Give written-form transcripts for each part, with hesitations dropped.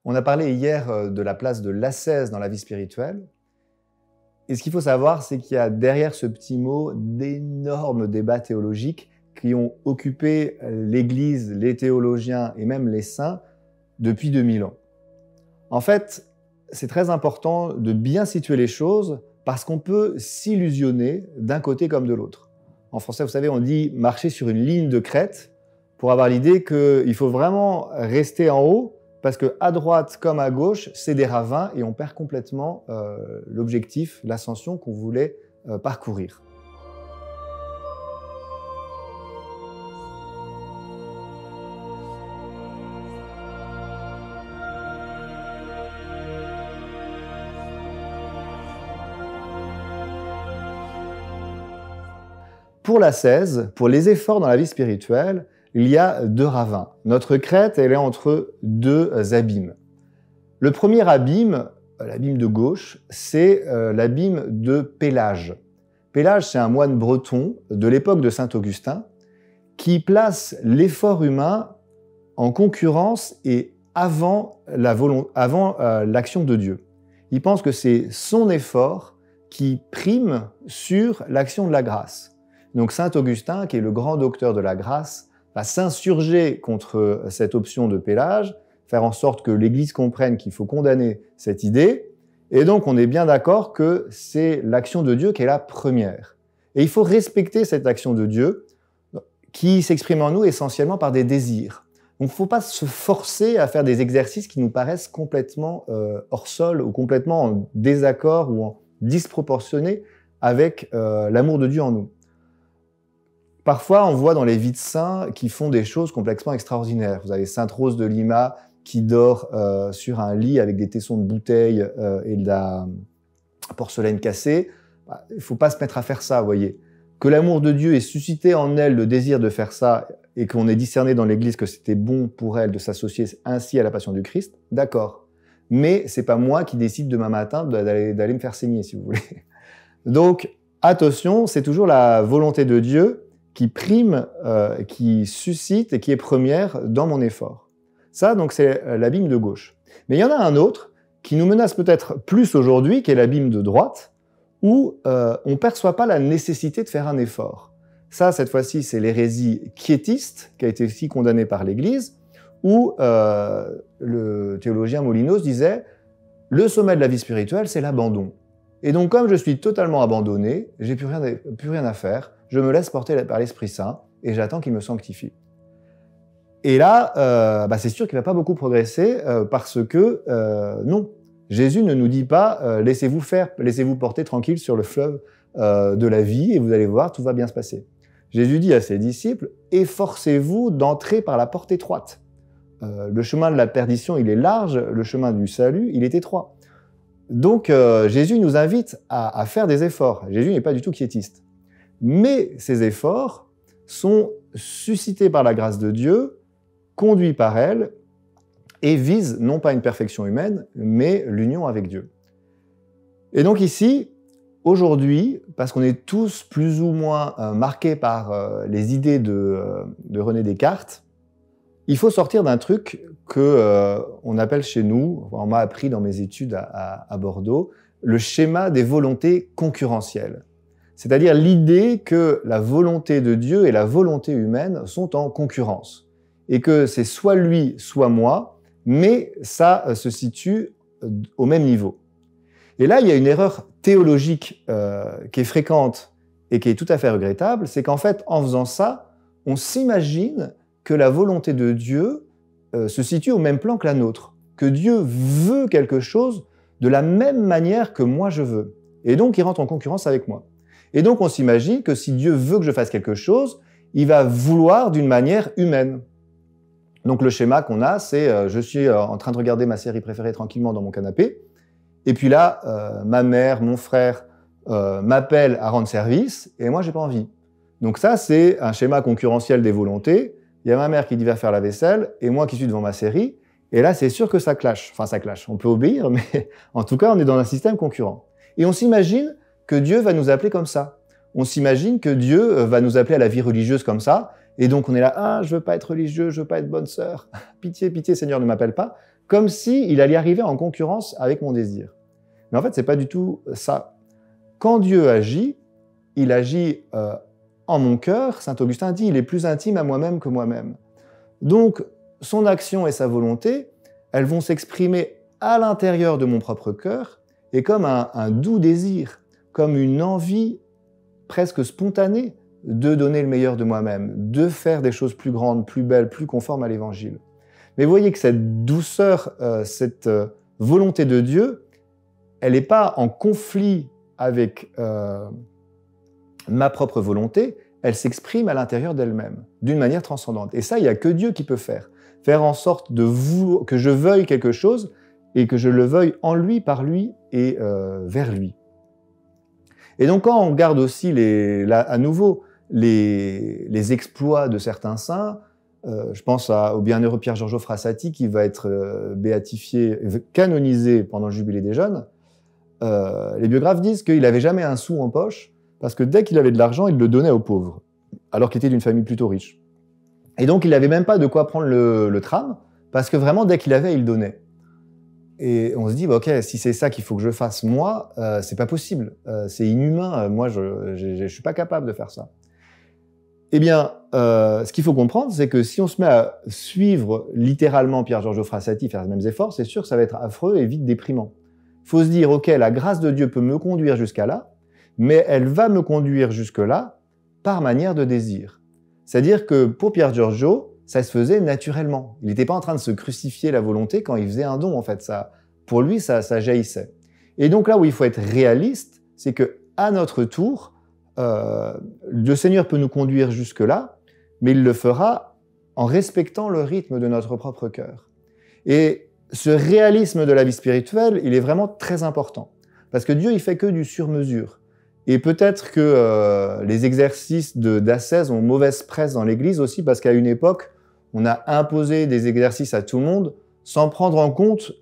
On a parlé hier de la place de l'ascèse dans la vie spirituelle. Et ce qu'il faut savoir, c'est qu'il y a derrière ce petit mot d'énormes débats théologiques qui ont occupé l'Église, les théologiens et même les saints depuis 2000 ans. En fait, c'est très important de bien situer les choses parce qu'on peut s'illusionner d'un côté comme de l'autre. En français, vous savez, on dit marcher sur une ligne de crête pour avoir l'idée qu'il faut vraiment rester en haut parce qu'à droite comme à gauche, c'est des ravins et on perd complètement l'objectif, l'ascension qu'on voulait parcourir. Pour l'ascèse, pour les efforts dans la vie spirituelle, il y a deux ravins. Notre crête, elle est entre deux abîmes. Le premier abîme, l'abîme de gauche, c'est l'abîme de Pélage. Pélage, c'est un moine breton de l'époque de saint Augustin qui place l'effort humain en concurrence et avant l'action de Dieu. Il pense que c'est son effort qui prime sur l'action de la grâce. Donc saint Augustin, qui est le grand docteur de la grâce, va s'insurger contre cette option de Pélage, faire en sorte que l'Église comprenne qu'il faut condamner cette idée, et donc on est bien d'accord que c'est l'action de Dieu qui est la première. Et il faut respecter cette action de Dieu qui s'exprime en nous essentiellement par des désirs. Donc il ne faut pas se forcer à faire des exercices qui nous paraissent complètement hors sol ou complètement en désaccord ou en disproportionné avec l'amour de Dieu en nous. Parfois, on voit dans les vies de saints qui font des choses complètement extraordinaires. Vous avez Sainte Rose de Lima qui dort sur un lit avec des tessons de bouteilles et de la porcelaine cassée. Il ne faut pas se mettre à faire ça, vous voyez. Que l'amour de Dieu ait suscité en elle le désir de faire ça et qu'on ait discerné dans l'Église que c'était bon pour elle de s'associer ainsi à la passion du Christ, d'accord. Mais c'est pas moi qui décide demain matin d'aller me faire saigner, si vous voulez. Donc, attention, c'est toujours la volonté de Dieu qui prime, qui suscite et qui est première dans mon effort. Ça, donc, c'est l'abîme de gauche. Mais il y en a un autre qui nous menace peut-être plus aujourd'hui, qui est l'abîme de droite, où on ne perçoit pas la nécessité de faire un effort. Ça, cette fois-ci, c'est l'hérésie quiétiste, qui a été aussi condamnée par l'Église, où le théologien Molinos disait « Le sommet de la vie spirituelle, c'est l'abandon. Et donc, comme je suis totalement abandonné, j'ai plus rien à faire, je me laisse porter par l'Esprit Saint et j'attends qu'il me sanctifie. » Et là, c'est sûr qu'il ne va pas beaucoup progresser parce que non, Jésus ne nous dit pas laissez-vous faire, laissez-vous porter tranquille sur le fleuve de la vie et vous allez voir, tout va bien se passer. Jésus dit à ses disciples efforcez-vous d'entrer par la porte étroite. Le chemin de la perdition, il est large, le chemin du salut, il est étroit. Donc Jésus nous invite à faire des efforts. Jésus n'est pas du tout quiétiste. Mais ces efforts sont suscités par la grâce de Dieu, conduits par elle, et visent non pas une perfection humaine, mais l'union avec Dieu. Et donc ici, aujourd'hui, parce qu'on est tous plus ou moins marqués par les idées de René Descartes, il faut sortir d'un truc qu'on appelle chez nous, on m'a appris dans mes études à Bordeaux, le schéma des volontés concurrentielles. C'est-à-dire l'idée que la volonté de Dieu et la volonté humaine sont en concurrence. Et que c'est soit lui, soit moi, mais ça se situe au même niveau. Et là, il y a une erreur théologique qui est fréquente et qui est tout à fait regrettable, c'est qu'en fait, en faisant ça, on s'imagine que la volonté de Dieu se situe au même plan que la nôtre, que Dieu veut quelque chose de la même manière que moi je veux. Et donc, il rentre en concurrence avec moi. Et donc, on s'imagine que si Dieu veut que je fasse quelque chose, il va vouloir d'une manière humaine. Donc, le schéma qu'on a, c'est je suis en train de regarder ma série préférée tranquillement dans mon canapé, et puis là, ma mère, mon frère m'appellent à rendre service, et moi, j'ai pas envie. Donc ça, c'est un schéma concurrentiel des volontés. Il y a ma mère qui dit va faire la vaisselle, et moi qui suis devant ma série, et là, c'est sûr que ça clash. Enfin, ça clash. On peut obéir, mais en tout cas, on est dans un système concurrent. Et on s'imagine que Dieu va nous appeler comme ça. On s'imagine que Dieu va nous appeler à la vie religieuse comme ça, et donc on est là, ah, je veux pas être religieux, je veux pas être bonne sœur, pitié, pitié, Seigneur, ne m'appelle pas. comme s'il allait arriver en concurrence avec mon désir. Mais en fait, c'est pas du tout ça. Quand Dieu agit, il agit en mon cœur. Saint Augustin dit, il est plus intime à moi-même que moi-même. Donc, son action et sa volonté, elles vont s'exprimer à l'intérieur de mon propre cœur et comme un doux désir, comme une envie presque spontanée de donner le meilleur de moi-même, de faire des choses plus grandes, plus belles, plus conformes à l'Évangile. Mais vous voyez que cette douceur, cette volonté de Dieu, elle n'est pas en conflit avec ma propre volonté, elle s'exprime à l'intérieur d'elle-même, d'une manière transcendante. Et ça, il n'y a que Dieu qui peut faire. Faire en sorte que je veuille quelque chose et que je le veuille en lui, par lui et vers lui. Et donc quand on regarde aussi à nouveau les exploits de certains saints, je pense au bienheureux Pier Giorgio Frassati qui va être béatifié, canonisé pendant le Jubilé des jeunes. Les biographes disent qu'il n'avait jamais un sou en poche parce que dès qu'il avait de l'argent, il le donnait aux pauvres, alors qu'il était d'une famille plutôt riche. Et donc il n'avait même pas de quoi prendre le tram parce que vraiment dès qu'il avait, il donnait. Et on se dit, bah, ok, si c'est ça qu'il faut que je fasse moi, c'est pas possible, c'est inhumain, moi je suis pas capable de faire ça. Eh bien, ce qu'il faut comprendre, c'est que si on se met à suivre littéralement Pier Giorgio Frassati, faire les mêmes efforts, c'est sûr que ça va être affreux et vite déprimant. Il faut se dire, ok, la grâce de Dieu peut me conduire jusqu'à là, mais elle va me conduire jusque-là par manière de désir. C'est-à-dire que pour Pier Giorgio, ça se faisait naturellement. Il n'était pas en train de se crucifier la volonté quand il faisait un don, en fait. Pour lui, ça jaillissait. Et donc là où il faut être réaliste, c'est qu'à notre tour, le Seigneur peut nous conduire jusque-là, mais il le fera en respectant le rythme de notre propre cœur. Et ce réalisme de la vie spirituelle, il est vraiment très important. Parce que Dieu, il fait que du sur-mesure. Et peut-être que les exercices d'ascèse ont mauvaise presse dans l'Église aussi, parce qu'à une époque, on a imposé des exercices à tout le monde sans prendre en compte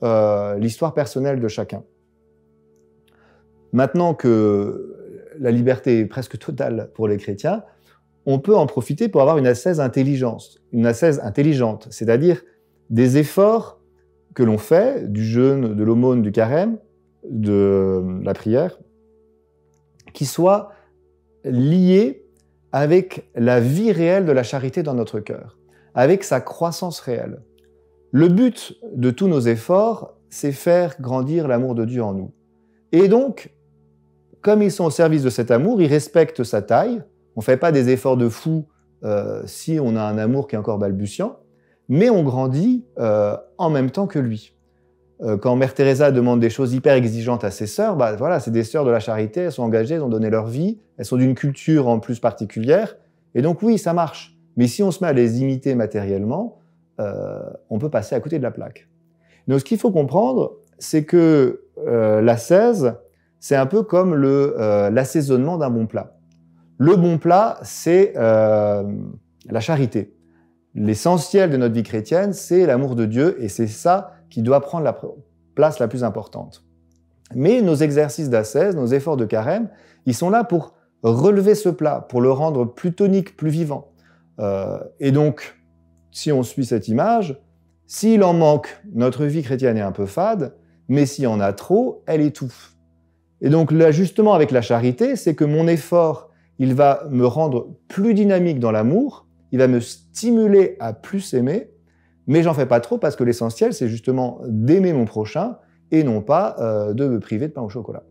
l'histoire personnelle de chacun. Maintenant que la liberté est presque totale pour les chrétiens, on peut en profiter pour avoir une ascèse intelligente, c'est-à-dire des efforts que l'on fait, du jeûne, de l'aumône, du carême, de la prière, qui soient liés avec la vie réelle de la charité dans notre cœur, avec sa croissance réelle. Le but de tous nos efforts, c'est faire grandir l'amour de Dieu en nous. Et donc, comme ils sont au service de cet amour, ils respectent sa taille. On ne fait pas des efforts de fou si on a un amour qui est encore balbutiant, mais on grandit en même temps que lui. Quand Mère Teresa demande des choses hyper exigeantes à ses sœurs, bah voilà, c'est des sœurs de la charité, elles sont engagées, elles ont donné leur vie, elles sont d'une culture en plus particulière, et donc oui, ça marche. Mais si on se met à les imiter matériellement, on peut passer à côté de la plaque. Donc ce qu'il faut comprendre, c'est que l'ascèse, c'est un peu comme l'assaisonnement d'un bon plat. Le bon plat, c'est la charité. L'essentiel de notre vie chrétienne, c'est l'amour de Dieu, et c'est ça qui doit prendre la place la plus importante. Mais nos exercices d'ascèse, nos efforts de carême, ils sont là pour relever ce plat, pour le rendre plus tonique, plus vivant. Et donc, si on suit cette image, s'il en manque, notre vie chrétienne est un peu fade, mais s'il y en a trop, elle étouffe. Et donc, l'ajustement avec la charité, c'est que mon effort, il va me rendre plus dynamique dans l'amour, il va me stimuler à plus aimer, mais j'en fais pas trop parce que l'essentiel, c'est justement d'aimer mon prochain et non pas de me priver de pain au chocolat.